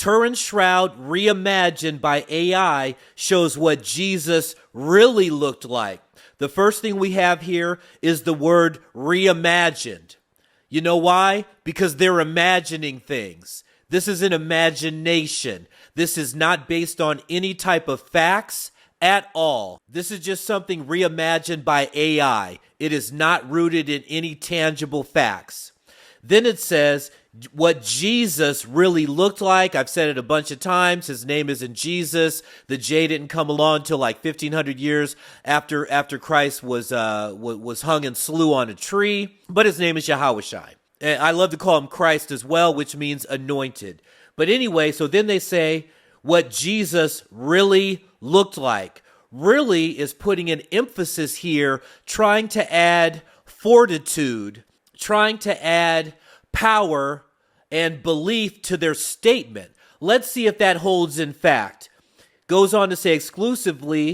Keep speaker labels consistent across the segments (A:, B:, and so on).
A: Turin Shroud reimagined by AI shows what Jesus really looked like. The first thing we have here is the word reimagined. You know why? Because they're imagining things. This is an imagination. This is not based on any type of facts at all. This is just something reimagined by AI. It is not rooted in any tangible facts. Then it says what Jesus really looked like. I've said it a bunch of times. His name isn't Jesus. The J didn't come along until like 1,500 years after Christ was hung and slew on a tree. But his name is Yahushua. And I love to call him Christ as well, which means anointed. But anyway, so then they say what Jesus really looked like. Really is putting an emphasis here, trying to add fortitude, trying to add power and belief to their statement. Let's see if that holds in fact. Goes on to say the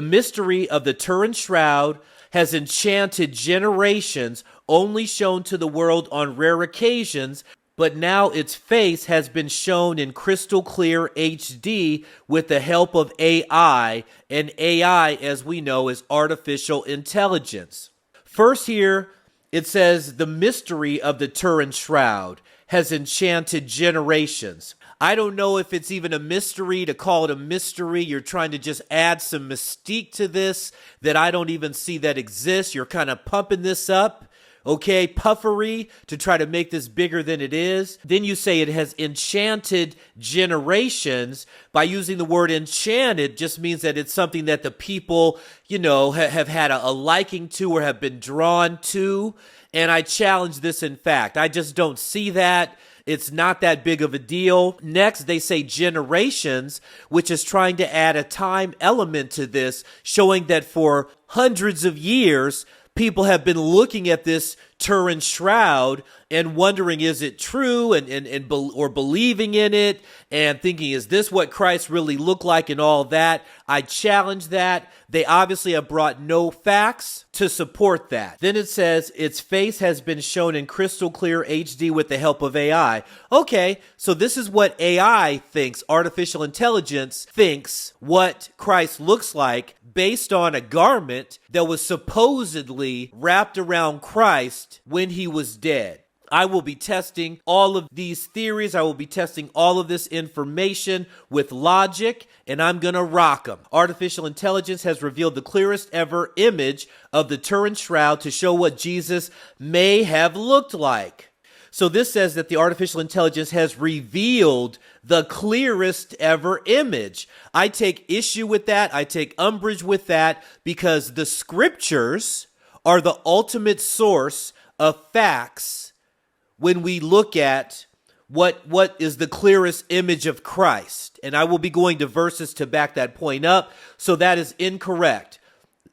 A: mystery of the Turin Shroud has enchanted generations, only shown to the world on rare occasions, but now its face has been shown in crystal clear HD with the help of AI, and AI, as we know, is artificial intelligence. First here, it says the mystery of the Turin Shroud has enchanted generations. I don't know if it's even a mystery to call it a mystery. You're trying to just add some mystique to this that I don't even see that exists. You're kind of pumping this up. Okay, puffery to try to make this bigger than it is. Then you say it has enchanted generations. By using the word enchanted just means that it's something that the people, have had a liking to or have been drawn to. And I challenge this in fact. I just don't see that. It's not that big of a deal. Next, they say generations, which is trying to add a time element to this, showing that for hundreds of years, people have been looking at this Turin Shroud and wondering, is it true, or believing in it and thinking, is this what Christ really looked like and all that? I challenge that. They obviously have brought no facts to support that. Then it says its face has been shown in crystal clear HD with the help of AI. Okay, so this is what AI thinks, artificial intelligence thinks what Christ looks like based on a garment that was supposedly wrapped around Christ when he was dead. I will be testing all of these theories. I will be testing all of this information with logic, and I'm going to rock them. Artificial intelligence has revealed the clearest ever image of the Turin Shroud to show what Jesus may have looked like. So this says that the artificial intelligence has revealed the clearest ever image. I take issue with that. I take umbrage with that because the scriptures are the ultimate source of facts when we look at what is the clearest image of Christ. And I will be going to verses to back that point up. So that is incorrect.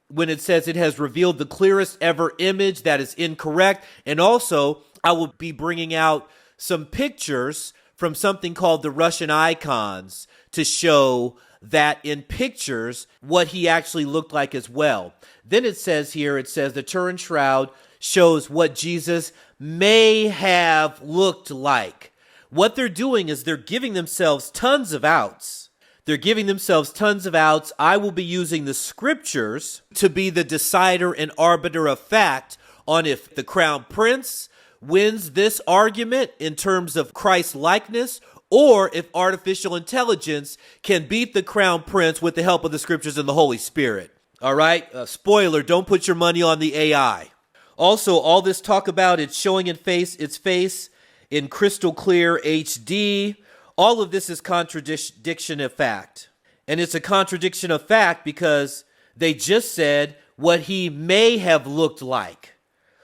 A: When it says it has revealed the clearest ever image, that is incorrect. And also, I will be bringing out some pictures from something called the Russian icons to show that in pictures what he actually looked like as well. Then it says the Turin Shroud shows what Jesus may have looked like. What they're doing is they're giving themselves tons of outs. I will be using the scriptures to be the decider and arbiter of fact on if the crown prince wins this argument in terms of Christ likeness, or if artificial intelligence can beat the crown prince with the help of the scriptures and the Holy Spirit. All right. Spoiler, don't put your money on the AI. Also, all this talk about it showing its face in crystal clear HD. All of this is contradiction of fact. And it's a contradiction of fact because they just said what he may have looked like.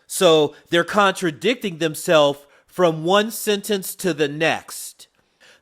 A: So they're contradicting themselves from one sentence to the next.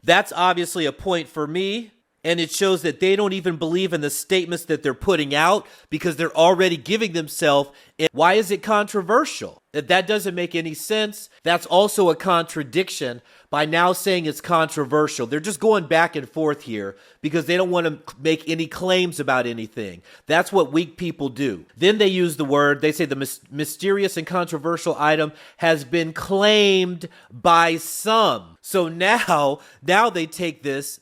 A: That's obviously a point for me. And it shows that they don't even believe in the statements that they're putting out because they're already giving themselves. Why is it controversial? That doesn't make any sense. That's also a contradiction by now saying it's controversial. They're just going back and forth here because they don't want to make any claims about anything. That's what weak people do. Then they use the word, they say the mysterious and controversial item has been claimed by some. So now they take this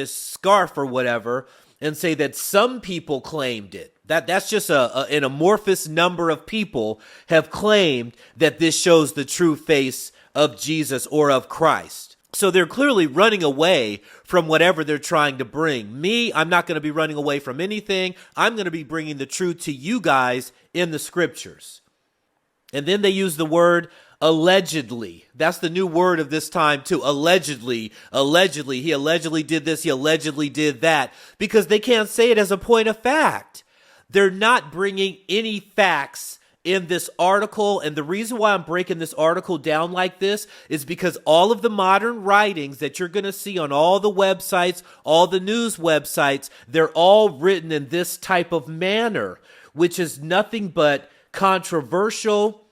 A: scarf or whatever and say that some people claimed it. That's just an amorphous number of people have claimed that this shows the true face of Jesus or of Christ. So they're clearly running away from whatever they're trying to bring. Me, I'm not going to be running away from anything. I'm going to be bringing the truth to you guys in the scriptures. And then they use the word allegedly. That's the new word of this time too. Allegedly. He allegedly did this. He allegedly did that. Because they can't say it as a point of fact. They're not bringing any facts in this article. And the reason why I'm breaking this article down like this is because all of the modern writings that you're going to see on all the websites, all the news websites, they're all written in this type of manner, which is nothing but controversial.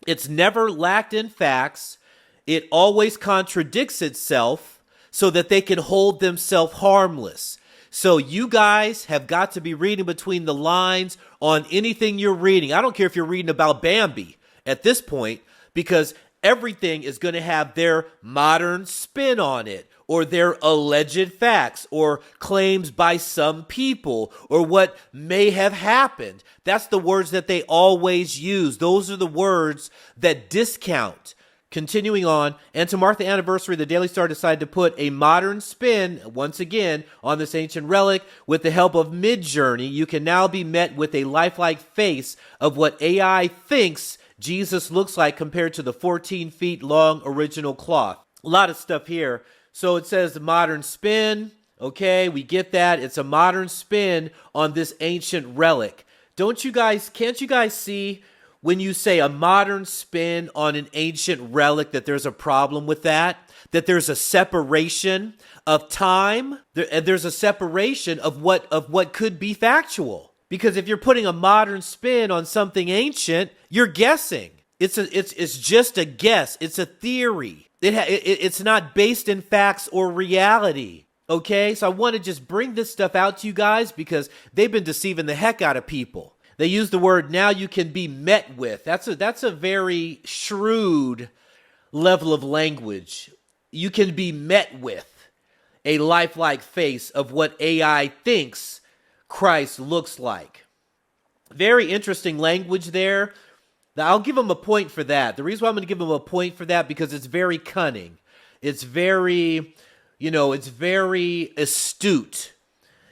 A: It's never lacked in facts. It always contradicts itself so that they can hold themselves harmless. So you guys have got to be reading between the lines on anything you're reading. I don't care if you're reading about Bambi at this point, because everything is going to have their modern spin on it, or their alleged facts, or claims by some people, or what may have happened. That's the words that they always use. Those are the words that discount. Continuing on, and to mark the anniversary, the Daily Star decided to put a modern spin, once again, on this ancient relic. With the help of Midjourney, you can now be met with a lifelike face of what AI thinks Jesus looks like compared to the 14 feet long original cloth. A lot of stuff here. So it says the modern spin. Okay, we get that. It's a modern spin on this ancient relic. Can't you guys see when you say a modern spin on an ancient relic that there's a problem with that? That there's a separation of time, and there's a separation of what could be factual. Because if you're putting a modern spin on something ancient, you're guessing. It's just a guess. It's a theory. It's not based in facts or reality. Okay, so I want to just bring this stuff out to you guys because they've been deceiving the heck out of people. They use the word now you can be met with. That's a very shrewd level of language. You can be met with a lifelike face of what AI thinks Christ looks like. Very interesting language there. Now, I'll give them a point for that. The reason why I'm going to give them a point for that because it's very cunning. It's very, it's very astute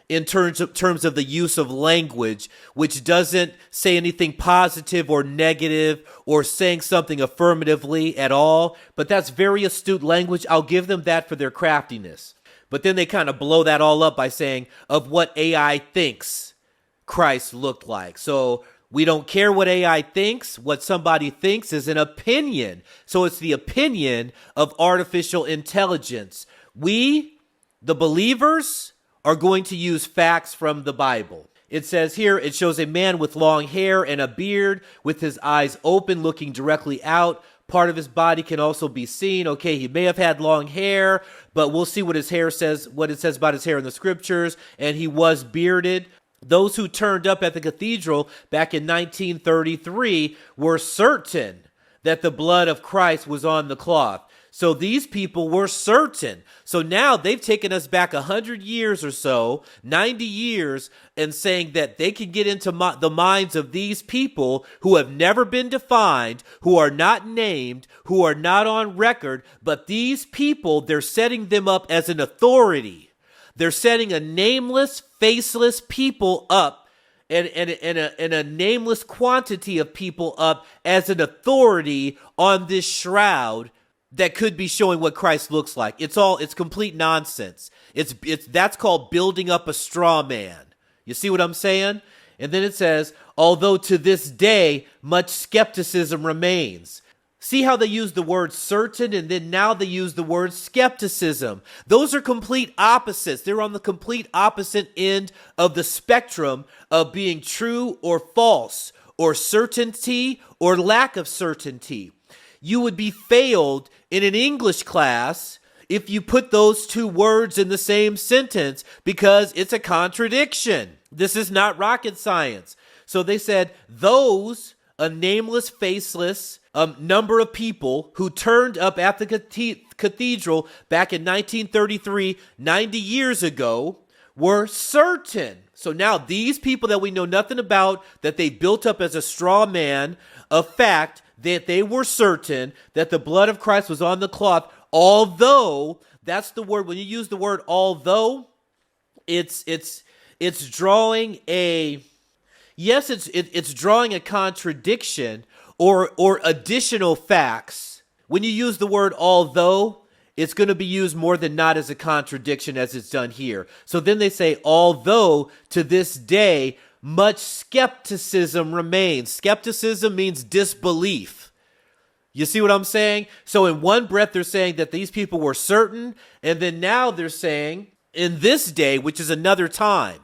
A: in terms of the use of language, which doesn't say anything positive or negative or saying something affirmatively at all. But that's very astute language. I'll give them that for their craftiness. But then they kind of blow that all up by saying of what AI thinks Christ looked like. So we don't care what AI thinks. What somebody thinks is an opinion. So it's the opinion of artificial intelligence. We, the believers, are going to use facts from the Bible. It says here, it shows a man with long hair and a beard with his eyes open, looking directly out. Part of his body can also be seen. Okay, he may have had long hair, but we'll see what his hair says, what it says about his hair in the scriptures. And he was bearded. Those who turned up at the cathedral back in 1933 were certain that the blood of Christ was on the cloth. So these people were certain. So now they've taken us back 100 years or so, 90 years, and saying that they can get into the minds of these people who have never been defined, who are not named, who are not on record. But these people, they're setting them up as an authority. They're setting a nameless, faceless people up and a nameless quantity of people up as an authority on this shroud that could be showing what Christ looks like. It's complete nonsense. That's called building up a straw man. You see what I'm saying? And then it says, although to this day, much skepticism remains. See how they use the word certain and then now they use the word skepticism. Those are complete opposites. They're on the complete opposite end of the spectrum of being true or false, or certainty or lack of certainty. You would be failed in an English class if you put those two words in the same sentence because it's a contradiction. This is not rocket science. So they said those, a nameless, faceless number of people who turned up at the cathedral back in 1933, 90 years ago, were certain. So now these people that we know nothing about, that they built up as a straw man, a fact that they were certain that the blood of Christ was on the cloth, although, that's the word, when you use the word although, it's drawing a, yes, it's drawing a contradiction or additional facts. When you use the word although, it's going to be used more than not as a contradiction as it's done here. So then they say, although to this day, much skepticism remains. Skepticism means disbelief. You see what I'm saying? So in one breath, they're saying that these people were certain. And then now they're saying in this day, which is another time.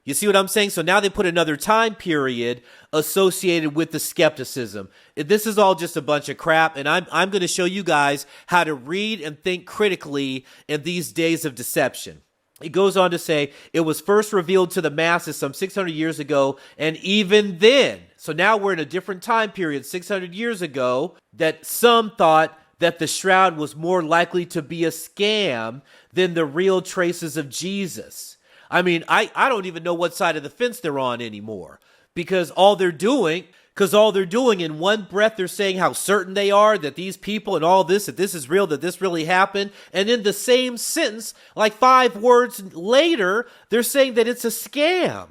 A: You see what I'm saying? So now they put another time period associated with the skepticism. This is all just a bunch of crap, and I'm going to show you guys how to read and think critically in these days of deception. It goes on to say, it was first revealed to the masses some 600 years ago, and even then, so now we're in a different time period, 600 years ago, that some thought that the shroud was more likely to be a scam than the real traces of Jesus. I mean, I don't even know what side of the fence they're on anymore, because all they're doing in one breath, they're saying how certain they are that these people and all this, that this is real, that this really happened. And in the same sentence, like 5 words later, they're saying that it's a scam.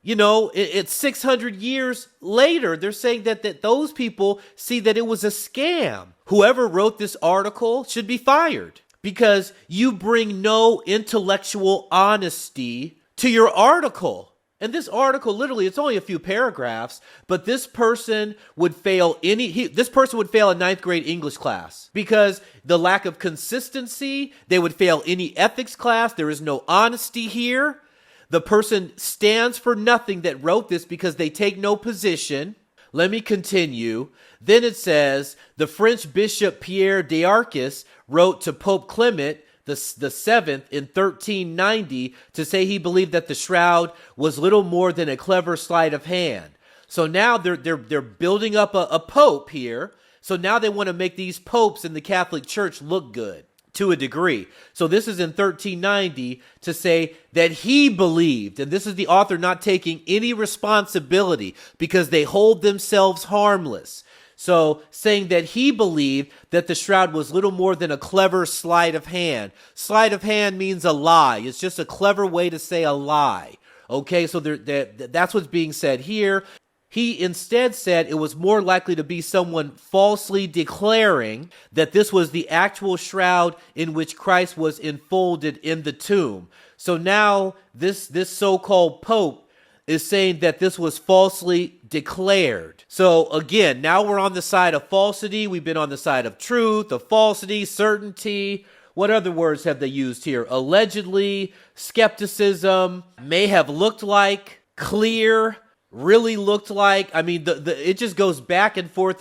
A: You know, it's 600 years later, they're saying that those people see that it was a scam. Whoever wrote this article should be fired, because you bring no intellectual honesty to your article. And this article, literally, it's only a few paragraphs, but this person would fail a 9th grade English class because the lack of consistency. They would fail any ethics class. There is no honesty here. The person stands for nothing that wrote this because they take no position. Let me continue. Then it says, the French Bishop Pierre d'Arcis wrote to Pope Clement the 7th in 1390 to say he believed that the shroud was little more than a clever sleight of hand. So now they're building up a pope here. So now they want to make these popes in the Catholic Church look good to a degree. So this is in 1390 to say that he believed, and this is the author not taking any responsibility because they hold themselves harmless. So saying that he believed that the shroud was little more than a clever sleight of hand. Sleight of hand means a lie. It's just a clever way to say a lie. Okay, so that's what's being said here. He instead said it was more likely to be someone falsely declaring that this was the actual shroud in which Christ was enfolded in the tomb. So now this so-called Pope is saying that this was falsely declared. So again, now we're on the side of falsity. We've been on the side of truth, of falsity, certainty. What other words have they used here? Allegedly, skepticism, may have looked like, clear, really looked like. I mean, it just goes back and forth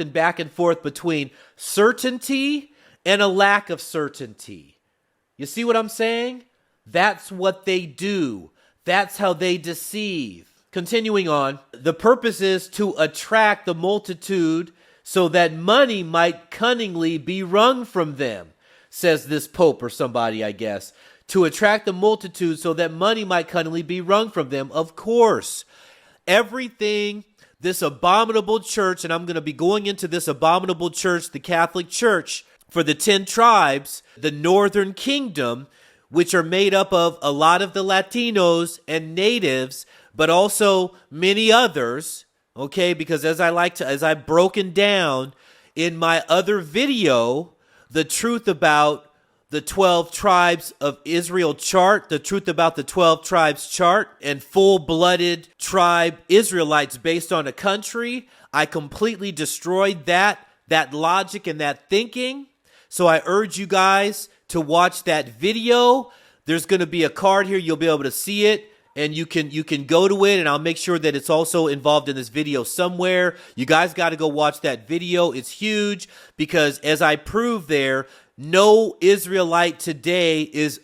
A: between certainty and a lack of certainty. You see what I'm saying? That's what they do. That's how they deceive. Continuing on, the purpose is to attract the multitude so that money might cunningly be wrung from them, says this Pope or somebody, I guess. To attract the multitude so that money might cunningly be wrung from them. Of course, everything this abominable church, and I'm going to be going into this abominable church, the Catholic Church, for the 10 tribes, the Northern Kingdom, which are made up of a lot of the Latinos and natives, but also many others, okay? Because as I've broken down in my other video, the truth about the 12 tribes of Israel chart, the truth about the 12 tribes chart, and full-blooded tribe Israelites based on a country, I completely destroyed that logic and that thinking. So I urge you guys to watch that video. There's going to be a card here. You'll be able to see it. and you can go to it, and I'll make sure that it's also involved in this video somewhere. You guys got to go watch that video. It's huge because, as I proved there, no Israelite today is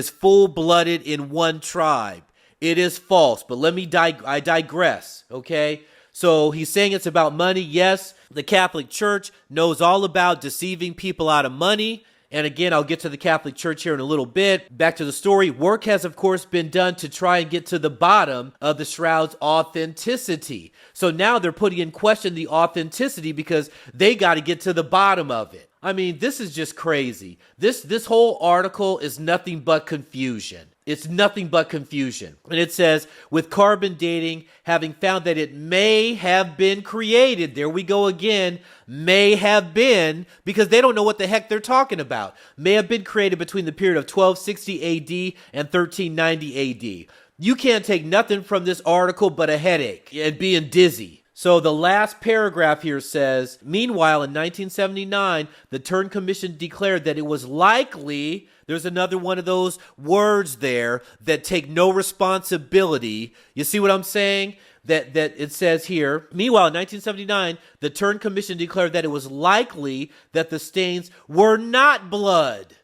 A: full-blooded in one tribe. It is false, but I digress, okay? So he's saying it's about money. Yes, the Catholic Church knows all about deceiving people out of money. And again, I'll get to the Catholic Church here in a little bit. Back to the story. Work has, of course, been done to try and get to the bottom of the shroud's authenticity. So now they're putting in question the authenticity because they got to get to the bottom of it. I mean, this is just crazy. This whole article is nothing but confusion. It's nothing but confusion. And it says, with carbon dating having found that it may have been created, there we go again, may have been, because they don't know what the heck they're talking about, may have been created between the period of 1260 AD and 1390 AD. You can't take nothing from this article but a headache and being dizzy. So the last paragraph here says, meanwhile, in 1979, the TURIN Commission declared that it was likely, there's another one of those words there that take no responsibility. You see what I'm saying? That it says here, meanwhile, in 1979, the TURIN Commission declared that it was likely that the stains were not blood,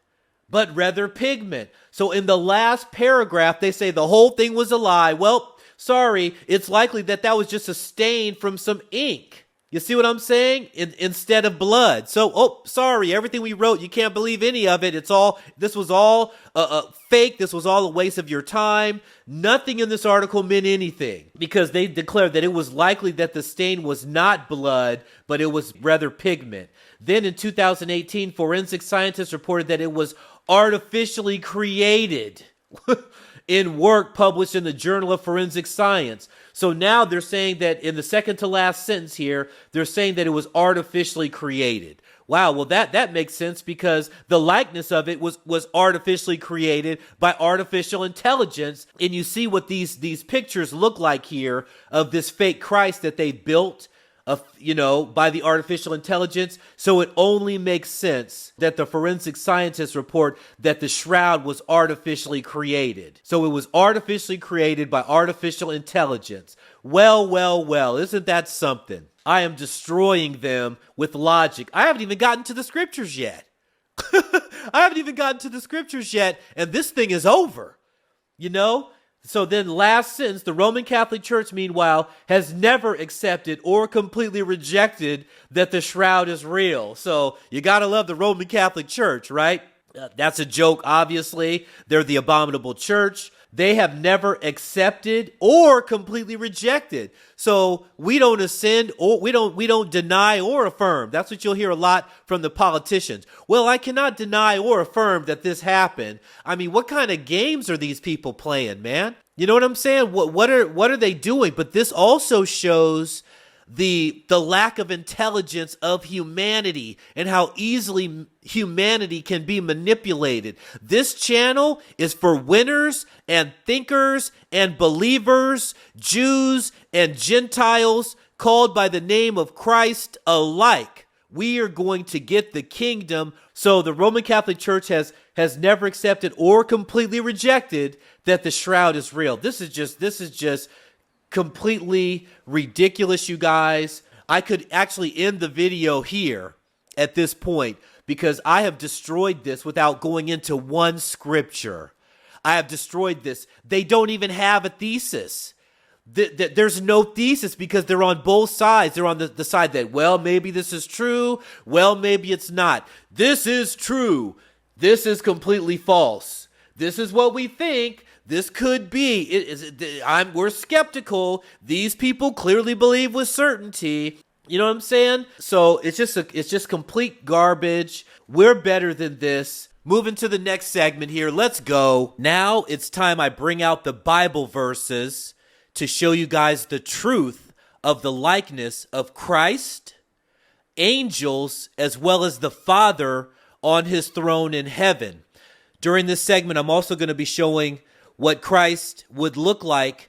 A: but rather pigment. So in the last paragraph, they say the whole thing was a lie. Well, sorry, it's likely that was just a stain from some ink. You see what I'm saying? Instead of blood. So, sorry, everything we wrote, you can't believe any of it. This was all fake. This was all a waste of your time. Nothing in this article meant anything because they declared that it was likely that the stain was not blood, but it was rather pigment. Then in 2018, forensic scientists reported that it was artificially created in work published in the Journal of Forensic Science. So now they're saying that in the second to last sentence here, they're saying that it was artificially created. Wow, well that makes sense because the likeness of it was artificially created by artificial intelligence. And you see what these pictures look like here of this fake Christ that they built by the artificial intelligence. So it only makes sense that the forensic scientists report that the shroud was artificially created. So it was artificially created by artificial intelligence. Well, isn't that something? I am destroying them with logic. I haven't even gotten to the scriptures yet. And this thing is over, So then last sentence, the Roman Catholic Church, meanwhile, has never accepted or completely rejected that the shroud is real. So you got to love the Roman Catholic Church, right? That's a joke, obviously. They're the abominable church. They have never accepted or completely rejected. So we don't ascend or we don't deny or affirm. That's what you'll hear a lot from the politicians. Well, I cannot deny or affirm that this happened. I mean, what kind of games are these people playing, man? You know what I'm saying? What are they doing? But this also shows the lack of intelligence of humanity and how easily humanity can be manipulated. This channel is for winners and thinkers and believers, Jews and Gentiles, called by the name of Christ alike. We are going to get the kingdom. So the Roman Catholic Church has never accepted or completely rejected that the shroud is real. This is just completely ridiculous, you guys. I could actually end the video here at this point because I have destroyed this without going into one scripture. I have destroyed this. They don't even have a thesis. There's no thesis because they're on both sides. They're on the side that, well, maybe this is true. Well, maybe it's not. This is true. This is completely false. This is what we think. This could be. We're skeptical. These people clearly believe with certainty. You know what I'm saying? So it's just complete garbage. We're better than this. Moving to the next segment here. Let's go. Now it's time I bring out the Bible verses to show you guys the truth of the likeness of Christ, angels, as well as the Father on his throne in heaven. During this segment, I'm also going to be showing what Christ would look like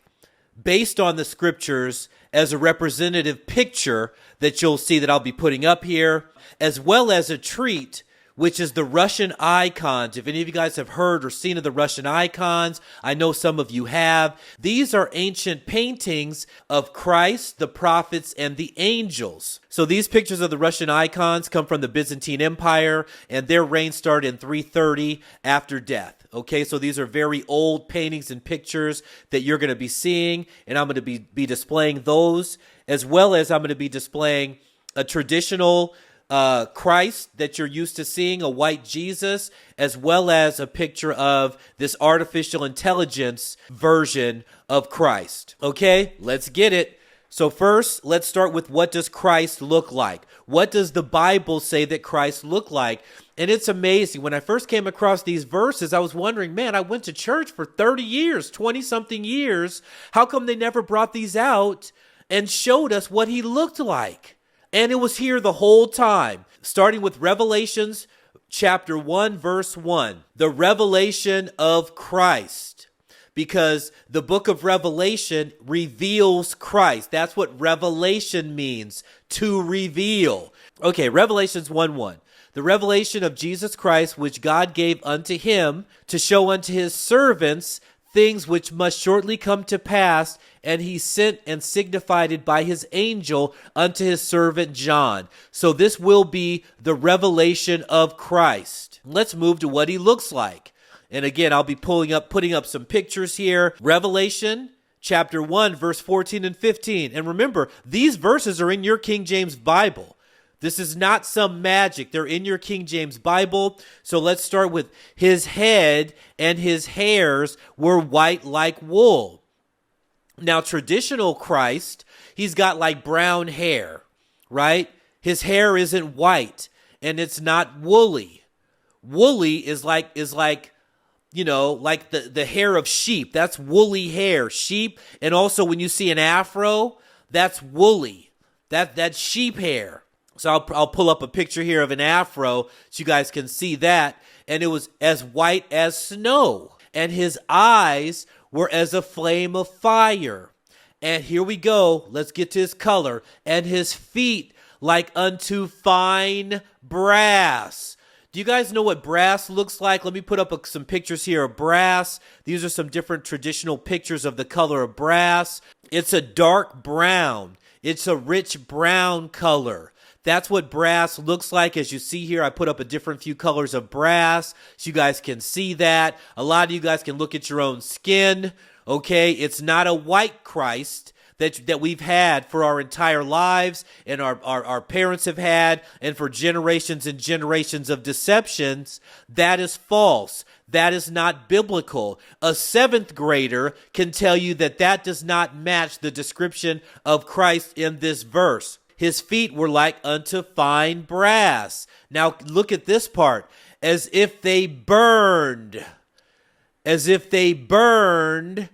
A: based on the scriptures as a representative picture that you'll see that I'll be putting up here, as well as a treat which is the Russian icons. If any of you guys have heard or seen of the Russian icons, I know some of you have. These are ancient paintings of Christ, the prophets, and the angels. So these pictures of the Russian icons come from the Byzantine Empire, and their reign started in 330 after death. Okay, so these are very old paintings and pictures that you're going to be seeing, and I'm going to be displaying those, as well as I'm going to be displaying a traditional Christ that you're used to seeing, a white Jesus, as well as a picture of this artificial intelligence version of Christ. Okay, let's get it. So first, let's start with, what does Christ look like? What does the Bible say that Christ looked like? And it's amazing. When I first came across these verses, I was wondering, man, I went to church for 30 years, 20-something years. How come they never brought these out and showed us what he looked like? And it was here the whole time, starting with Revelations chapter 1, verse 1, the revelation of Christ, because the book of Revelation reveals Christ. That's what revelation means, to reveal. Okay, Revelations 1:1. The revelation of Jesus Christ, which God gave unto him to show unto his servants things which must shortly come to pass, and he sent and signified it by his angel unto his servant John. So this will be the revelation of Christ. Let's move to what he looks like. And again, I'll be putting up some pictures here. Revelation chapter 1, verse 14 and 15. And remember, these verses are in your King James Bible. This is not some magic. They're in your King James Bible. So let's start with, his head and his hairs were white like wool. Now, traditional Christ, he's got like brown hair, right? His hair isn't white and it's not woolly. Woolly is like, you know, like the hair of sheep. That's woolly hair, sheep. And also when you see an afro, that's woolly. That's sheep hair. So I'll pull up a picture here of an afro so you guys can see that. And it was as white as snow. And his eyes were as a flame of fire. And here we go. Let's get to his color. And his feet like unto fine brass. Do you guys know what brass looks like? Let me put up some pictures here of brass. These are some different traditional pictures of the color of brass. It's a dark brown. It's a rich brown color. That's what brass looks like. As you see here, I put up a different few colors of brass so you guys can see that. A lot of you guys can look at your own skin, okay? It's not a white Christ that we've had for our entire lives, and our parents have had, and for generations and generations of deceptions. That is false. That is not biblical. A seventh grader can tell you that does not match the description of Christ in this verse. His feet were like unto fine brass. Now look at this part. As if they burned. As if they burned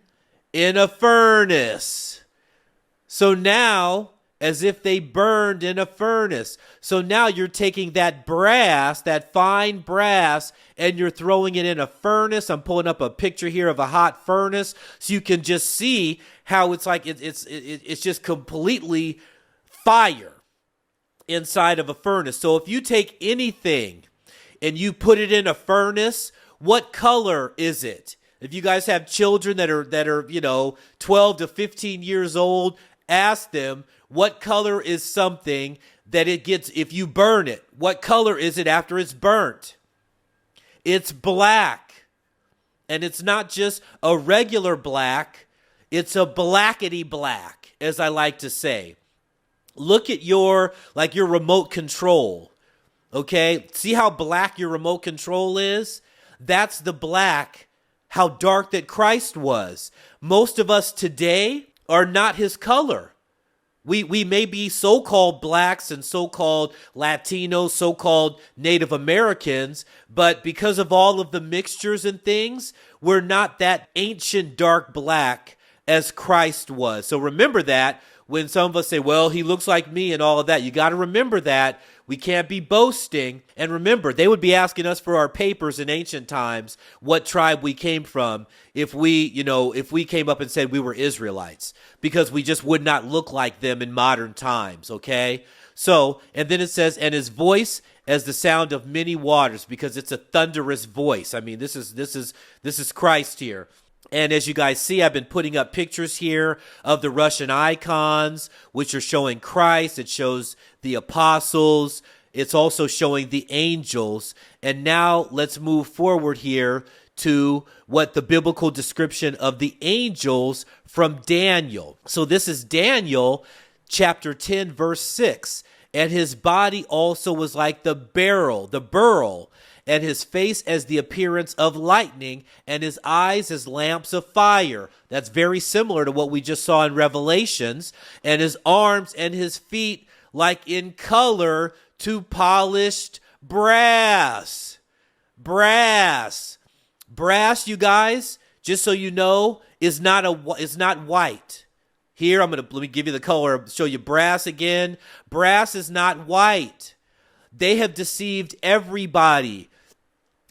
A: in a furnace. So now, as if they burned in a furnace. So now you're taking that brass, that fine brass, and you're throwing it in a furnace. I'm pulling up a picture here of a hot furnace so you can just see how it's like it's just completely fire inside of a furnace. So if you take anything and you put it in a furnace, what color is it? If you guys have children that are 12 to 15 years old, ask them, what color is something that it gets if you burn it? What color is it after it's burnt? It's black. And it's not just a regular black, it's a blackety black, as I like to say. Look at your remote control, okay? See how black your remote control is? That's the black, how dark that Christ was. Most of us today are not his color. We may be so-called blacks and so-called Latinos, so-called Native Americans, but because of all of the mixtures and things, we're not that ancient dark black as Christ was. So remember that. When some of us say, well, he looks like me and all of that, you got to remember that. We can't be boasting. And remember, they would be asking us for our papers in ancient times, what tribe we came from, if we came up and said we were Israelites, because we just would not look like them in modern times, okay? So, and then it says, and his voice as the sound of many waters, because it's a thunderous voice. I mean, this is Christ here. And as you guys see, I've been putting up pictures here of the Russian icons, which are showing Christ. It shows the apostles. It's also showing the angels. And now let's move forward here to what the biblical description of the angels from Daniel. So this is Daniel chapter 10, verse 6. And his body also was like the beryl, and his face as the appearance of lightning, and his eyes as lamps of fire. That's very similar to what we just saw in Revelations. And his arms and his feet like in color to polished brass. Brass, you guys, just so you know, is not white. Here, let me give you the color, show you brass again. Brass is not white. They have deceived everybody.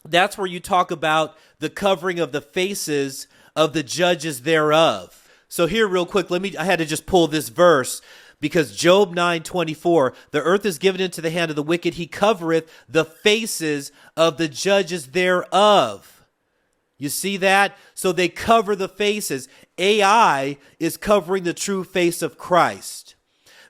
A: That's where you talk about the covering of the faces of the judges thereof. So here, real quick, I had to just pull this verse, because Job 9:24, the earth is given into the hand of the wicked. He covereth the faces of the judges thereof. You see that? So they cover the faces. AI is covering the true face of Christ.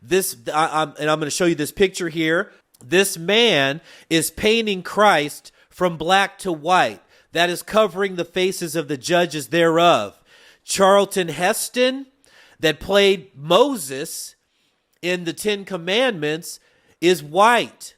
A: And I'm going to show you this picture here. This man is painting Christ from black to white. That is covering the faces of the judges thereof. Charlton Heston, that played Moses in the Ten Commandments, is white.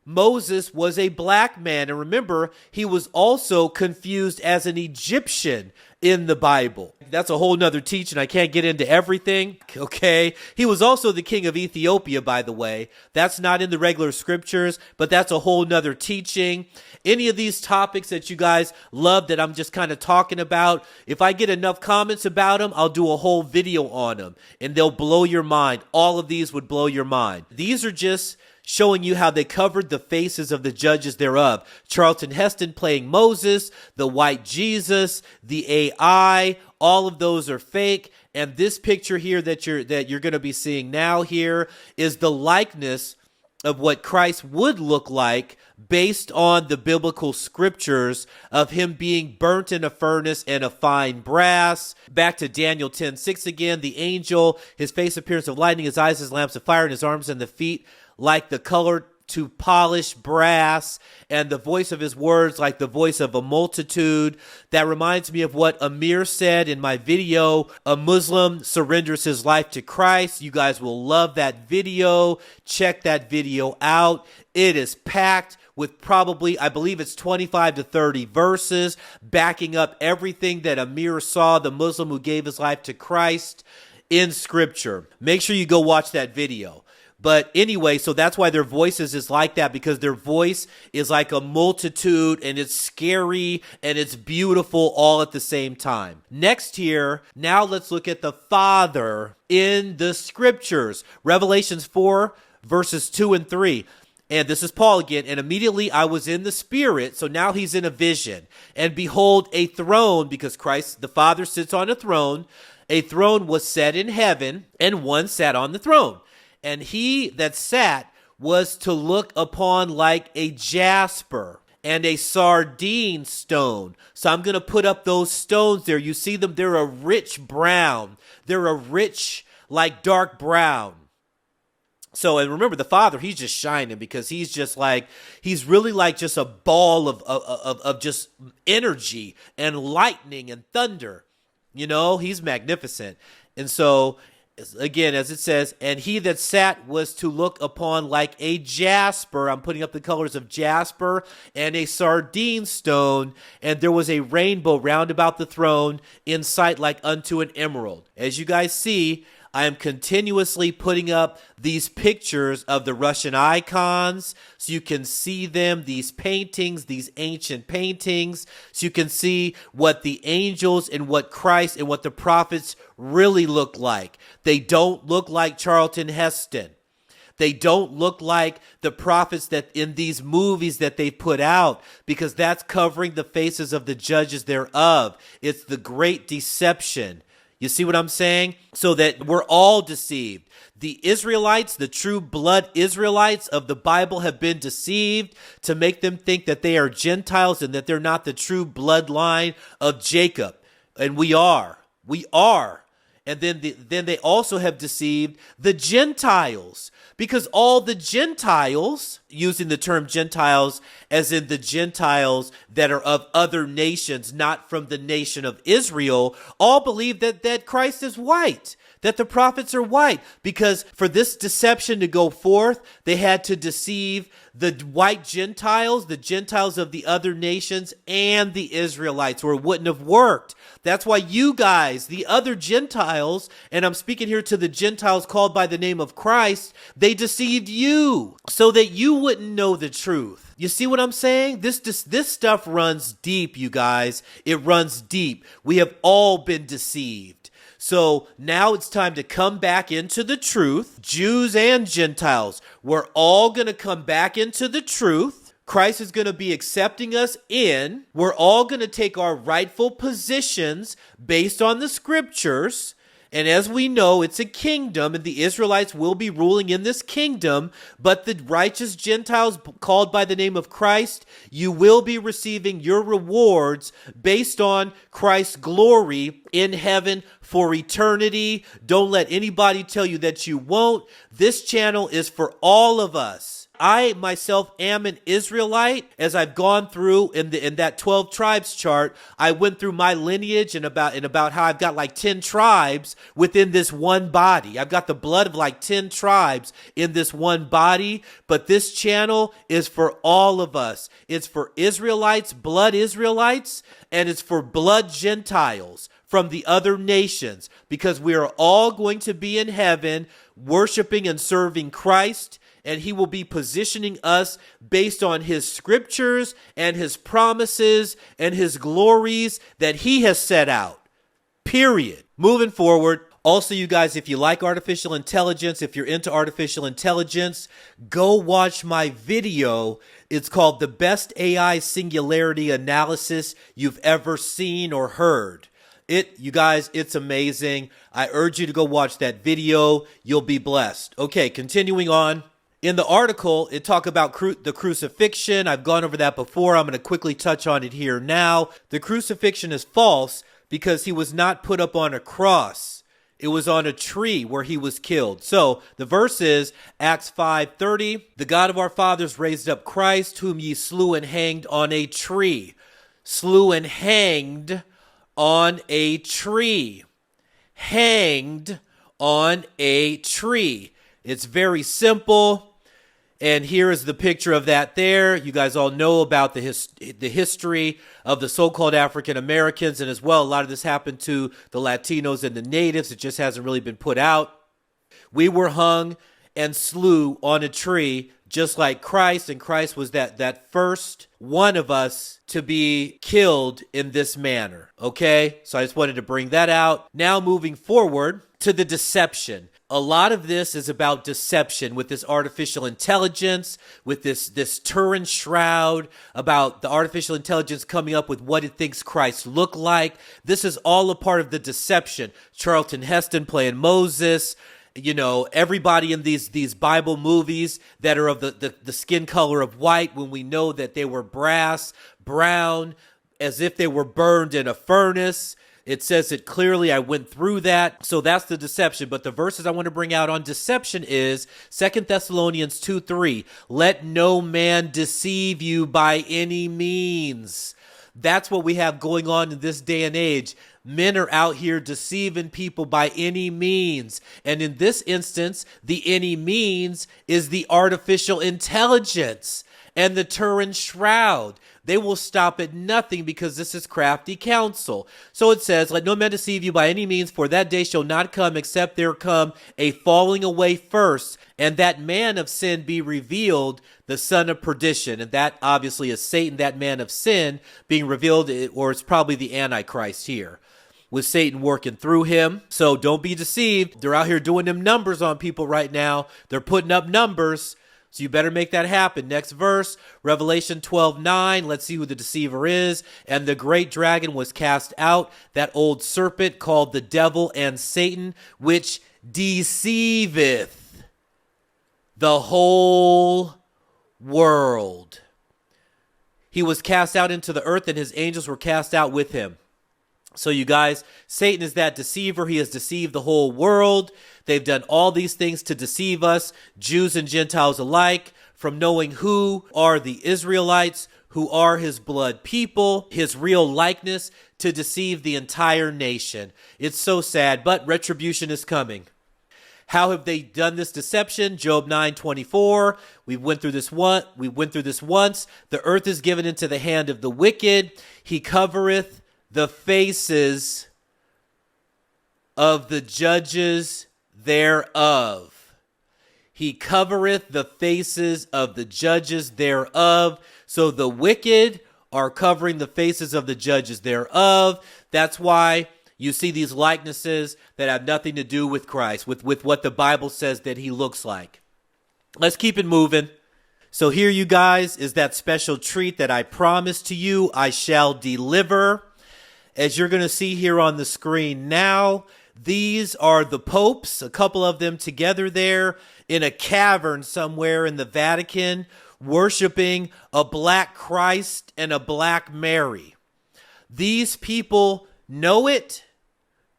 A: Moses was a black man. And remember, he was also confused as an Egyptian in the Bible. That's a whole nother teaching. I can't get into everything, okay? He was also the king of Ethiopia, by the way. That's not in the regular scriptures, but that's a whole nother teaching. Any of these topics that you guys love that I'm just kind of talking about, if I get enough comments about them, I'll do a whole video on them, and they'll blow your mind. All of these would blow your mind. These are just showing you how they covered the faces of the judges thereof. Charlton Heston playing Moses, the white Jesus, the AI, all of those are fake. And this picture here that you're going to be seeing now here is the likeness of what Christ would look like based on the biblical scriptures of him being burnt in a furnace and a fine brass. Back to Daniel 10:6 again, the angel, his face appearance of lightning, his eyes as lamps of fire, and his arms and the feet like the color to polished brass, and the voice of his words like the voice of a multitude. That reminds me of what Amir said in my video, a Muslim surrenders his life to Christ. You guys will love that video. Check that video out. It is packed with probably, I believe it's 25 to 30 verses backing up everything that Amir saw, the Muslim who gave his life to Christ, in scripture. Make sure you go watch that video. But anyway, so that's why their voices is like that, because their voice is like a multitude, and it's scary and it's beautiful all at the same time. Next here, now let's look at the Father in the scriptures. Revelations 4, verses 2 and 3. And this is Paul again. And immediately I was in the Spirit. So now he's in a vision. And behold, a throne, because Christ, the Father, sits on a throne. A throne was set in heaven, and one sat on the throne. And he that sat was to look upon like a jasper and a sardine stone. So I'm going to put up those stones there. You see them? They're a rich brown. They're a rich, like dark brown. So, and remember, the Father, he's just shining, because he's just like, he's really like just a ball of just energy and lightning and thunder. You know, he's magnificent. And so, again, as it says, and he that sat was to look upon like a jasper. I'm putting up the colors of jasper and a sardine stone. And there was a rainbow round about the throne, in sight like unto an emerald. As you guys see, I am continuously putting up these pictures of the Russian icons so you can see them, these paintings, these ancient paintings, so you can see what the angels and what Christ and what the prophets really look like. They don't look like Charlton Heston. They don't look like the prophets that in these movies that they put out, because that's covering the faces of the judges thereof. It's the great deception. You see what I'm saying? So that we're all deceived. The Israelites, the true blood Israelites of the Bible, have been deceived to make them think that they are Gentiles and that they're not the true bloodline of Jacob. And we are. We are. And then they also have deceived the Gentiles, because all the Gentiles, using the term Gentiles as in the Gentiles that are of other nations, not from the nation of Israel, all believe that Christ is white, that the prophets are white, because for this deception to go forth, they had to deceive the white Gentiles, the Gentiles of the other nations, and the Israelites, or it wouldn't have worked. That's why you guys, the other Gentiles, and I'm speaking here to the Gentiles called by the name of Christ, they deceived you so that you wouldn't know the truth. You see what I'm saying? This stuff runs deep, you guys. It runs deep. We have all been deceived. So now it's time to come back into the truth. Jews and Gentiles, we're all going to come back into the truth. Christ is going to be accepting us in. We're all going to take our rightful positions based on the scriptures. And as we know, it's a kingdom, and the Israelites will be ruling in this kingdom. But the righteous Gentiles called by the name of Christ, you will be receiving your rewards based on Christ's glory in heaven for eternity. Don't let anybody tell you that you won't. This channel is for all of us. I myself am an Israelite. As I've gone through in that 12 tribes chart, I went through my lineage and about how I've got like 10 tribes within this one body. I've got the blood of like 10 tribes in this one body, but this channel is for all of us. It's for Israelites, blood Israelites, and it's for blood Gentiles from the other nations, because we are all going to be in heaven worshiping and serving Christ. And he will be positioning us based on his scriptures and his promises and his glories that he has set out. Period. Moving forward. Also, you guys, if you like artificial intelligence, if you're into artificial intelligence, go watch my video. It's called The Best AI Singularity Analysis You've Ever Seen or Heard. You guys, it's amazing. I urge you to go watch that video. You'll be blessed. Okay, continuing on. In the article, it talks about the crucifixion. I've gone over that before. I'm going to quickly touch on it here now. The crucifixion is false because he was not put up on a cross. It was on a tree where he was killed. So the verse is Acts 5:30. The God of our fathers raised up Christ, whom ye slew and hanged on a tree. Slew and hanged on a tree. Hanged on a tree. It's very simple. And here is the picture of that there. You guys all know about the history of the so-called African Americans. And as well, a lot of this happened to the Latinos and the natives. It just hasn't really been put out. We were hung and slew on a tree just like Christ. And Christ was that first one of us to be killed in this manner. Okay? So I just wanted to bring that out. Now moving forward to the deception. A lot of this is about deception with this artificial intelligence, with this TURIN shroud, about the artificial intelligence coming up with what it thinks Christ looked like. This is all a part of the deception. Charlton Heston playing Moses, you know, everybody in these Bible movies that are of the skin color of white, when we know that they were brass, brown, as if they were burned in a furnace. It says it clearly. I went through that. So that's the deception. But the verses I want to bring out on deception is 2 Thessalonians 2:3. Let no man deceive you by any means. That's what we have going on in this day and age. Men are out here deceiving people by any means. And in this instance, the any means is the artificial intelligence and the TURIN shroud. They will stop at nothing because this is crafty counsel. So it says, let no man deceive you by any means, for that day shall not come except there come a falling away first, and that man of sin be revealed, the son of perdition. And that obviously is Satan, that man of sin being revealed, or it's probably the Antichrist here. with Satan working through him. So don't be deceived. They're out here doing them numbers on people right now. They're putting up numbers. So you better make that happen. Next verse, Revelation 12:9. Let's see who the deceiver is. And the great dragon was cast out, that old serpent called the devil and Satan, which deceiveth the whole world. He was cast out into the earth, and his angels were cast out with him. So you guys, Satan is that deceiver. He has deceived the whole world. They've done all these things to deceive us, Jews and Gentiles alike, from knowing who are the Israelites, who are his blood people, his real likeness, to deceive the entire nation. It's so sad, but retribution is coming. How have they done this deception? Job 9:24. We went through this once. The earth is given into the hand of the wicked. He covereth the faces of the judges thereof. He covereth the faces of the judges thereof. So the wicked are covering the faces of the judges thereof. That's why you see these likenesses that have nothing to do with Christ, with what the Bible says that he looks like. Let's keep it moving. So here, you guys, is that special treat that I promised to you I shall deliver. As you're going to see here on the screen now, these are the popes, a couple of them together there in a cavern somewhere in the Vatican, worshiping a black Christ and a black Mary. These people know it.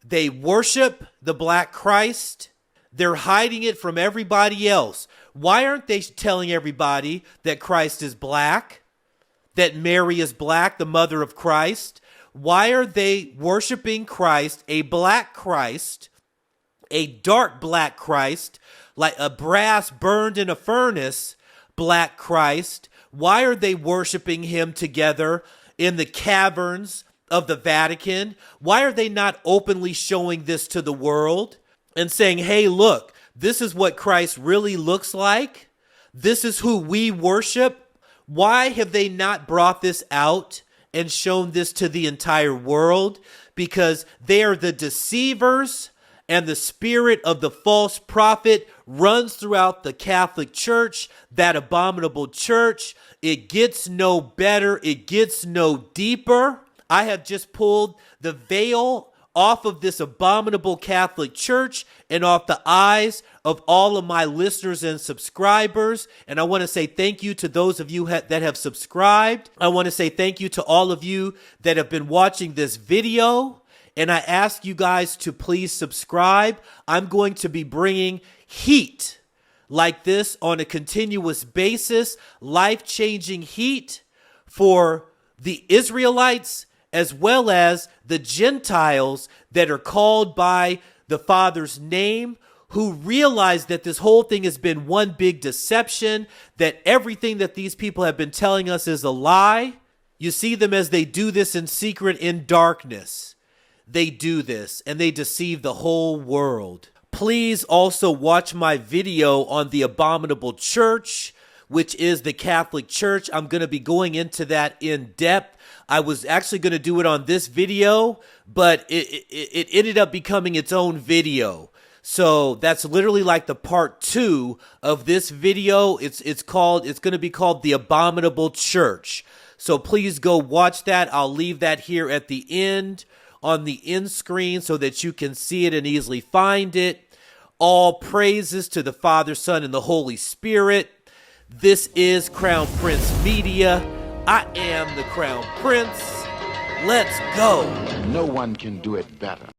A: They worship the black Christ. They're hiding it from everybody else. Why aren't they telling everybody that Christ is black, that Mary is black, the mother of Christ? Why are they worshiping Christ, a black Christ, a dark black Christ, like a brass burned in a furnace black Christ? Why are they worshiping him together in the caverns of the Vatican? Why are they not openly showing this to the world and saying, hey, look, this is what Christ really looks like. This is who we worship. Why have they not brought this out and shown this to the entire world? Because they are the deceivers, and the spirit of the false prophet runs throughout the Catholic Church, that abominable church. It gets no better. It gets no deeper. I have just pulled the veil off of this abominable Catholic Church and off the eyes of all of my listeners and subscribers. And I want to say thank you to those of you that have subscribed. I want to say thank you to all of you that have been watching this video. And I ask you guys to please subscribe. I'm going to be bringing heat like this on a continuous basis, life-changing heat for the Israelites as well as the Gentiles that are called by the Father's name, who realize that this whole thing has been one big deception, that everything that these people have been telling us is a lie. You see them as they do this in secret in darkness. They do this and they deceive the whole world. Please also watch my video on the abominable church, which is the Catholic Church. I'm going to be going into that in depth. I was actually going to do it on this video, but it ended up becoming its own video. So that's literally like the part 2 of this video. It's going to be called The Abominable Church. So please go watch that. I'll leave that here at the end on the end screen so that you can see it and easily find it. All praises to the Father, Son, and the Holy Spirit. This is Crown Prince Media. I am the Crown Prince. Let's go.
B: No one can do it better.